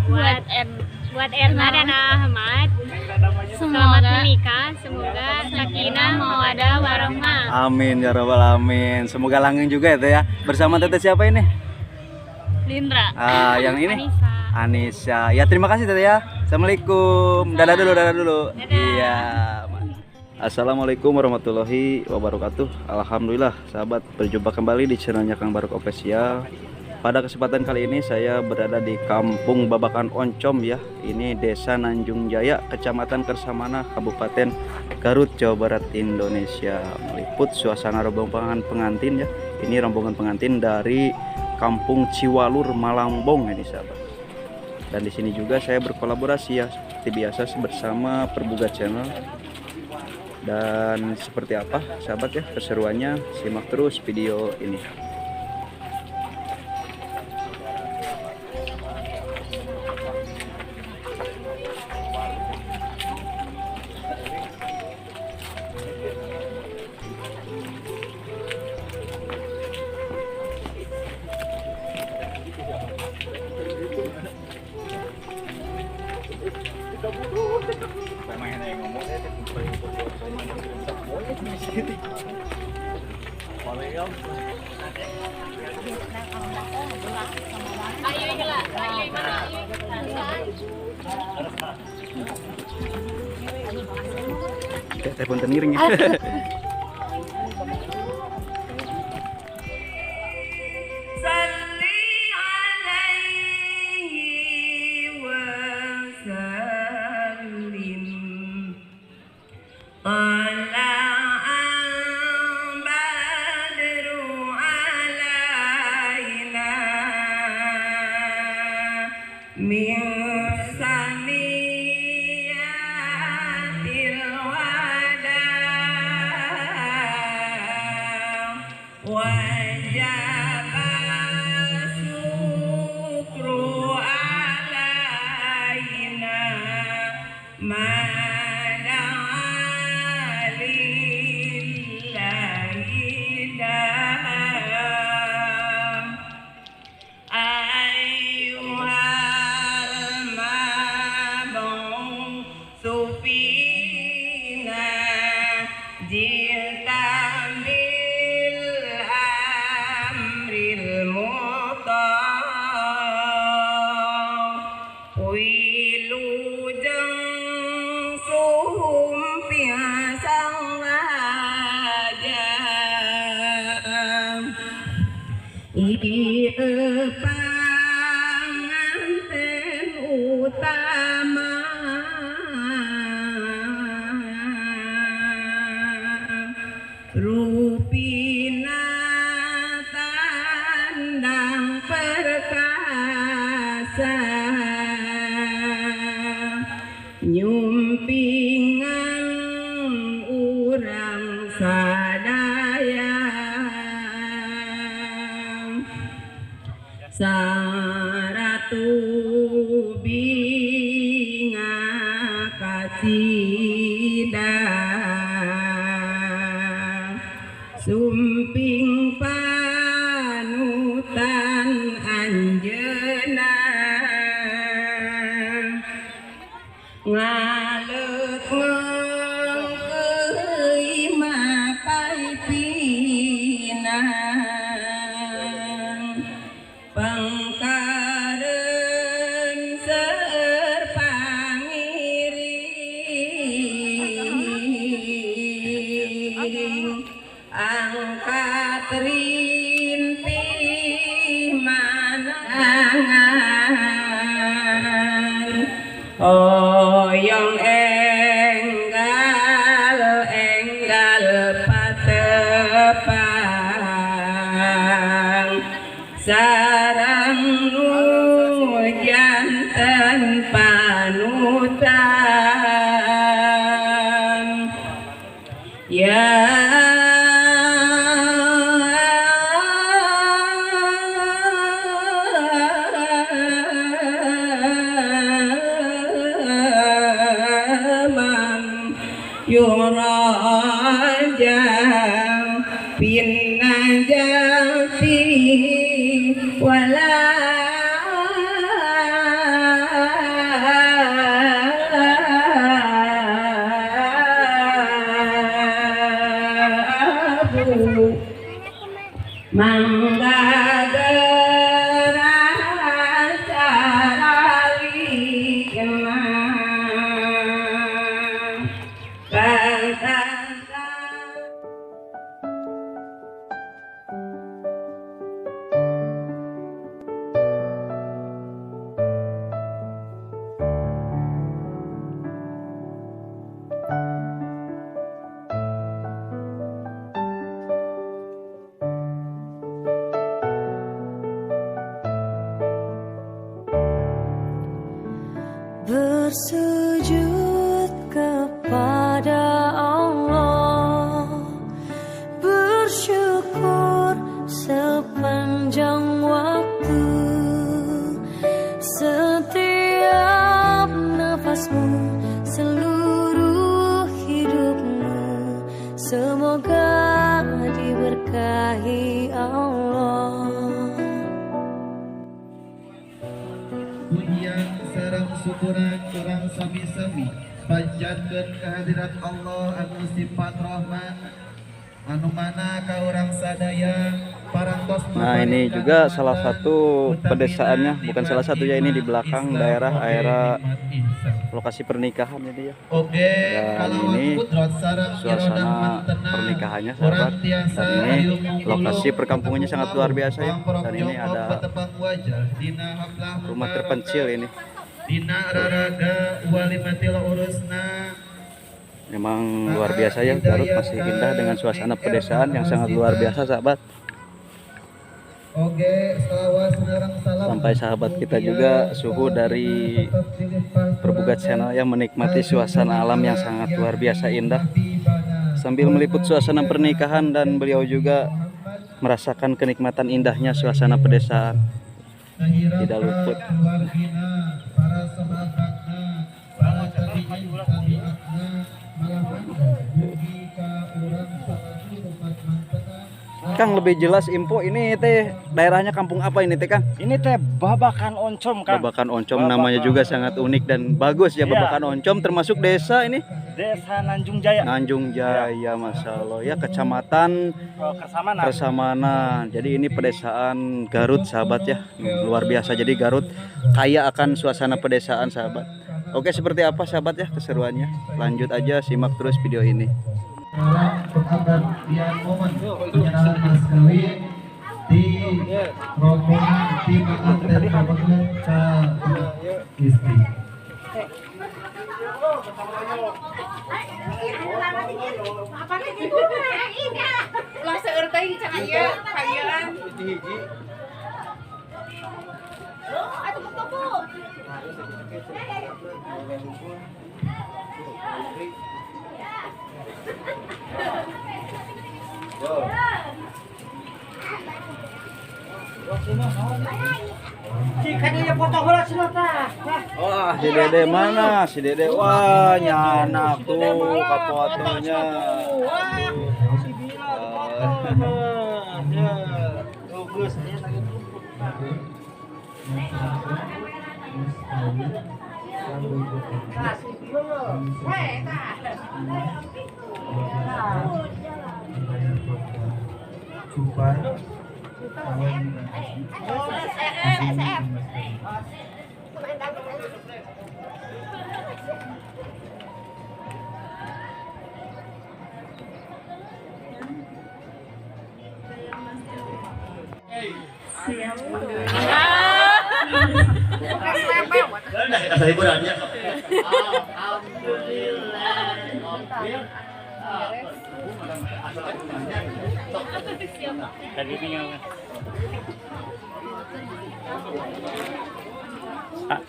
buat Erna dan Ahmad. Selamat menikah, semoga sakinah mawaddah warahmah. Amin ya rabbal alamin. Semoga langgeng juga itu ya. Bersama teteh siapa ini? Lindra. Yang ini? Anissa. Anissa. Ya terima kasih teteh ya. Assalamualaikum. Dadah dulu, dadah dulu. Dadah. Iya. Assalamualaikum warahmatullahi wabarakatuh. Alhamdulillah sahabat, berjumpa kembali di channelnya Kang Barok Official. Pada kesempatan kali ini saya berada di Kampung Babakan Oncom ya. Ini Desa Nanjung Jaya, Kecamatan Kersamana, Kabupaten Garut, Jawa Barat, Indonesia. Meliput suasana rombongan pengantin ya. Ini rombongan pengantin dari Kampung Ciwalur, Malangbong ini sahabat. Dan di sini juga saya berkolaborasi ya seperti biasa bersama Perbuga Channel. Dan seperti apa sahabat ya keseruannya, simak terus video ini. Telepon teniring ya. Panganten utama Rupina tandang perkasa nyumpingan urang sadaya saratu binga kasida sumping panutan anjeuna ngalet ngeuy mapai pinang pangkaren serpangiring angkat rintih manangan oyong enggal enggal patepang sarang nujanten panutan ya yuraja pinajati wala mangga gerasa ralikna kantata. Bersujud kepada Allah, bersyukur sepanjang waktu, setiap nafasmu, seluruh hidupmu, semoga diberkahi Allah. Pujian sareng syukuran kurang sami-sami panjatkeun kehadirat Allah anu sifat rahman anu mana ka urang sadaya parantos. Nah ini juga salah satu pedesaannya, bukan salah satu ya, ini di belakang daerah lokasi pernikahan ini ya. Dan ini suasana pernikahannya sahabat, dan ini lokasi perkampungannya sangat luar biasa ya. Dan ini ada rumah terpencil ini. Memang luar biasa ya, Garut masih indah dengan suasana pedesaan yang sangat luar biasa sahabat. Sampai sahabat kita juga suhu dari Perbugat Channel yang menikmati suasana alam yang sangat luar biasa indah sambil meliput suasana pernikahan, dan beliau juga merasakan kenikmatan indahnya suasana pedesaan. Tidak luput. Kang, lebih jelas info ini teh daerahnya kampung apa ini teh Kang? Ini teh Babakan Oncom, Kang. Babakan Oncom, namanya juga sangat unik dan bagus ya. Babakan Oncom termasuk desa ini? Desa Nanjung Jaya. Nanjung Jaya, Masya Allah ya, kecamatan Kersamana. Jadi ini pedesaan Garut sahabat ya, luar biasa. Jadi Garut kaya akan suasana pedesaan sahabat. Oke, seperti apa sahabat ya keseruannya? Lanjut aja, simak terus video ini. Pengabdian momen penyerahan mas kawin di rombongan tim pengantin kabangan ke istri. Wah, si Dede mana? Si Dede, wah nyanak tuh kapotonya.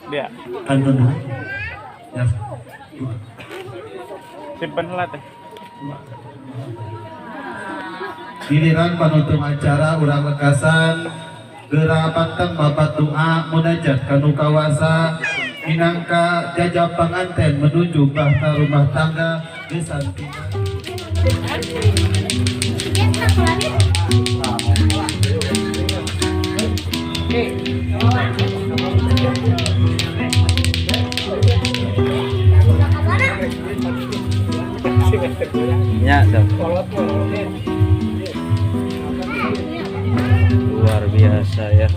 Dia Kanton ya. simpen lah teh. Giliran panutup acara urang lekasan geura panteng babat doa munajat kanu kawasa minangka jajab panganten menuju bahta rumah tangga gesantingan. Ya, luar biasa ya.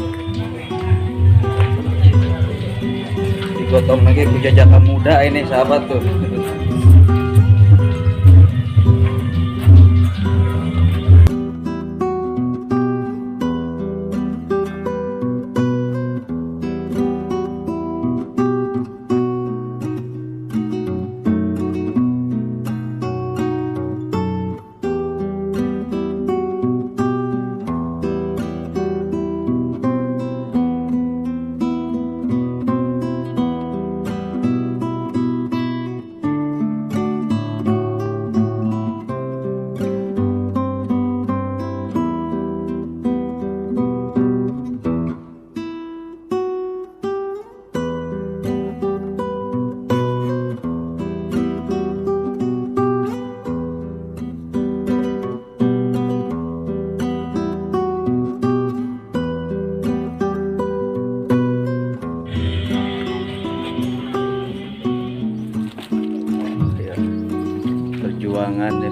Digotong lagi ku jajaka muda ini sahabat tuh. Perjuangan ya.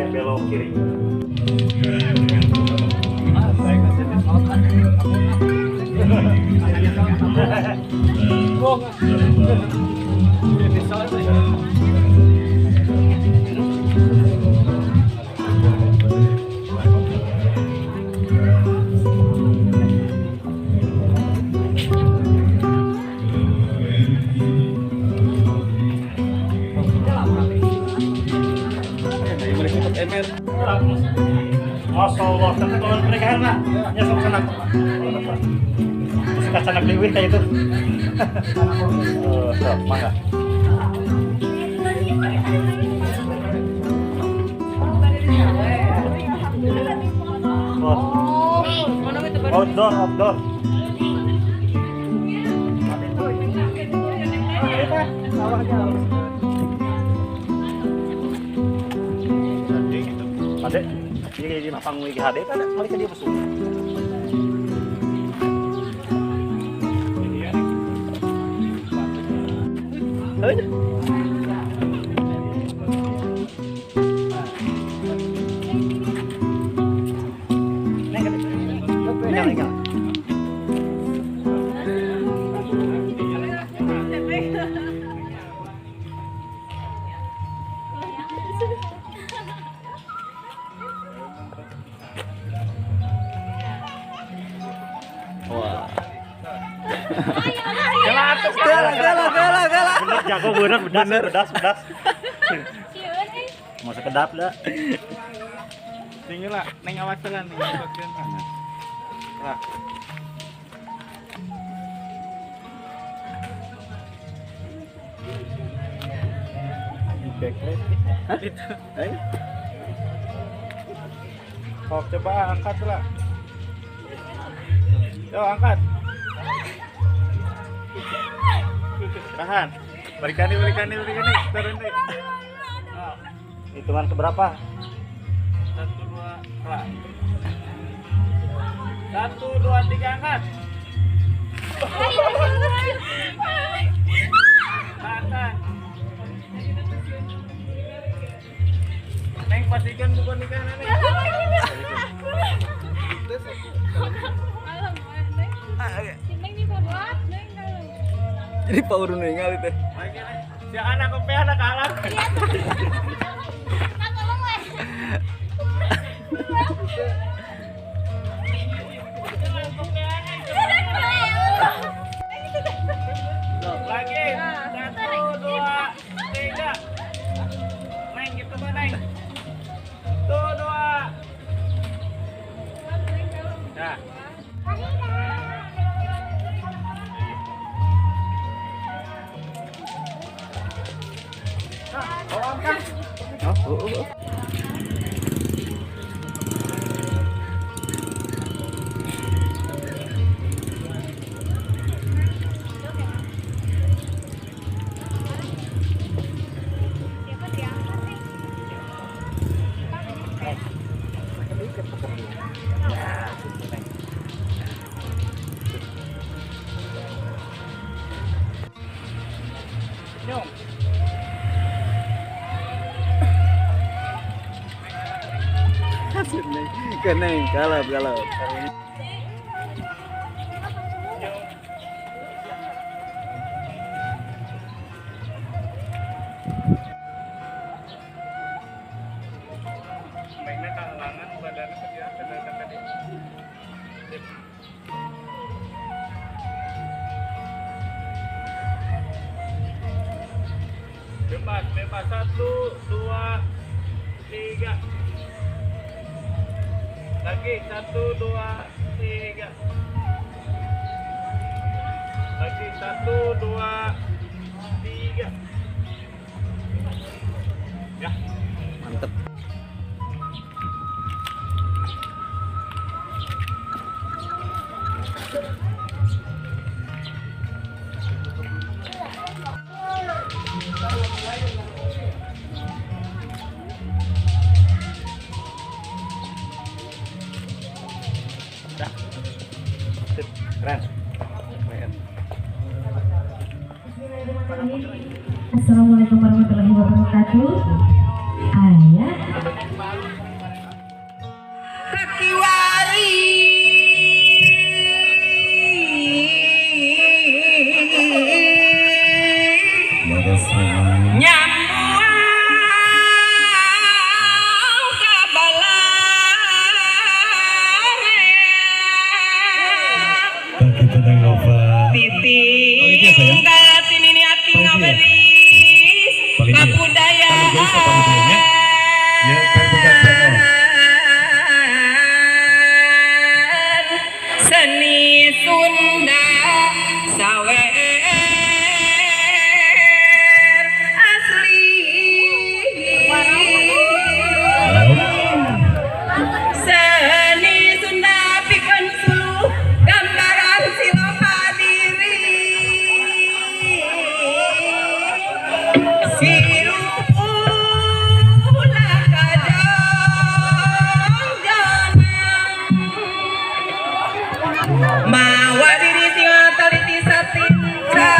Belok kiri. Masya Allah, tapi kalau pernikahan lah, ya sok senang. Suka sanak liwih kayak itu. Sok, mangga. Outdoor, outdoor. Adek, di napang wigi hade kan mari ke dia besuk. Wah. Bener jago bener pedas. Mau sekedap dah. Tinggal lah, neng awas jalan nih bagian sana. Lah. Itu. Oh, coba angkat lah. Yo angkat. Tahan. Berikan nih. Turun nih. Hitungan keberapa? 1, 2, kelas. 1, 2, 3 angkat. Tahan. Neng pastikan bukan nikah nih. Jadi Pak Urun ningali teh. Si anak kopi anak kalah. Lagi 1, 2, 3. Neng gitu mah neng. 1, 2. Nah. Keneng, kalap. Baiknya kehalangan badannya kecil tadi. Bebas 1, 2, 3. Lagi 1, 2, 3. Lagi 1, 2, 3. Ya, Mantep. Keren. Assalamualaikum warahmatullahi wabarakatuh. Ayah kaki wari nyambung kabalar Bagi tenang Nova. titing datin ini hati ngaberis kabudayaan Ya, pegang. seni Sunda sawer asli seni Sunda pikeun suluh gambaran Silopadiri ulah kajang mawa diri tinggal taliti satinca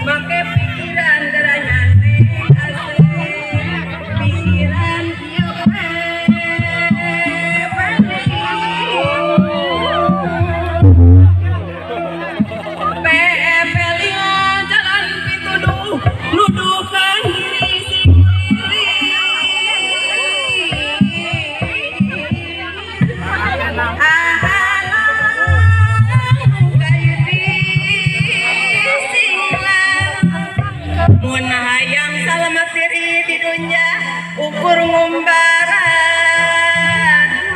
make pikiran darahnya asli pikiran ieu pepelingan jalan pituduh nuduhkan diri sing mun hayang salamet diri di dunya ukur ngumbara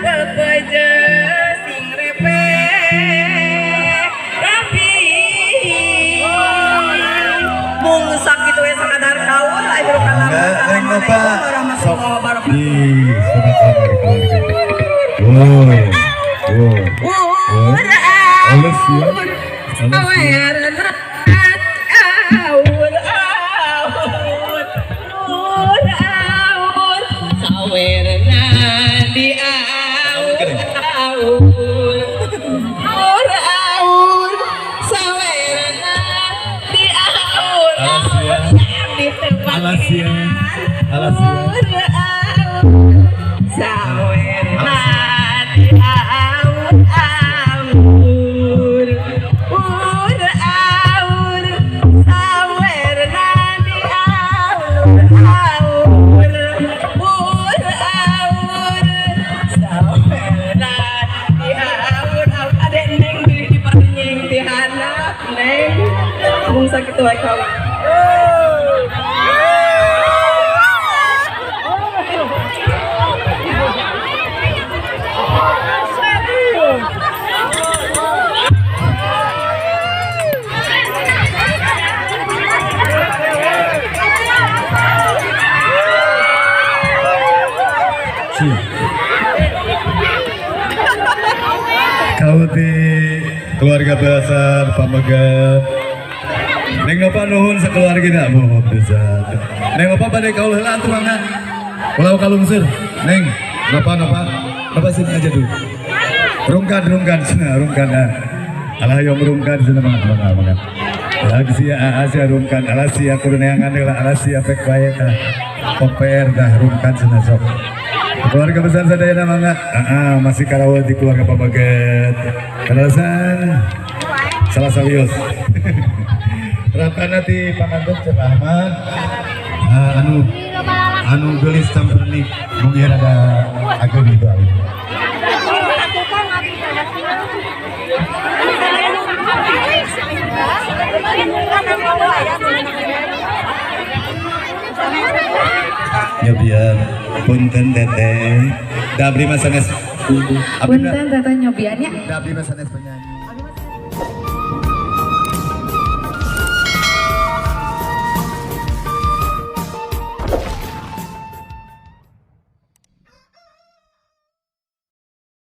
bebeje sing repe rapi mung sakitu we sakadar kaul aya kalam Neng Nova. warahmatullahi wabarakatuh. Ih, sangat dari keluarga. Woi. Halus ya. Alas ya. Sakit wae kawan. Kau di keluarga besar Pamegat. Neng Nova nuhun sakeluargina mohon bisa. Neng Nova pada kau heula atuh mangga. Ulah kalungseur. Neng Nova sini aja dulu. Rungkan sana rungkan. Alah yang merungkan sana mangga. Asia Asia rumkan alasia kuruneangan adalah alasia pek bae tah. Poper dah rumkan cenah sok. Keluarga besar sadayana mangga. Masih karawat di keluarga Pabaget. Kalasan salah sawios. Ratana ti pangantun Cek Ahmad. Anu gelis campernik mungkin ada agak gitu. Ya biar punten teteh dabri masanes punten teteh nyobiannya dabri masanes penyanyi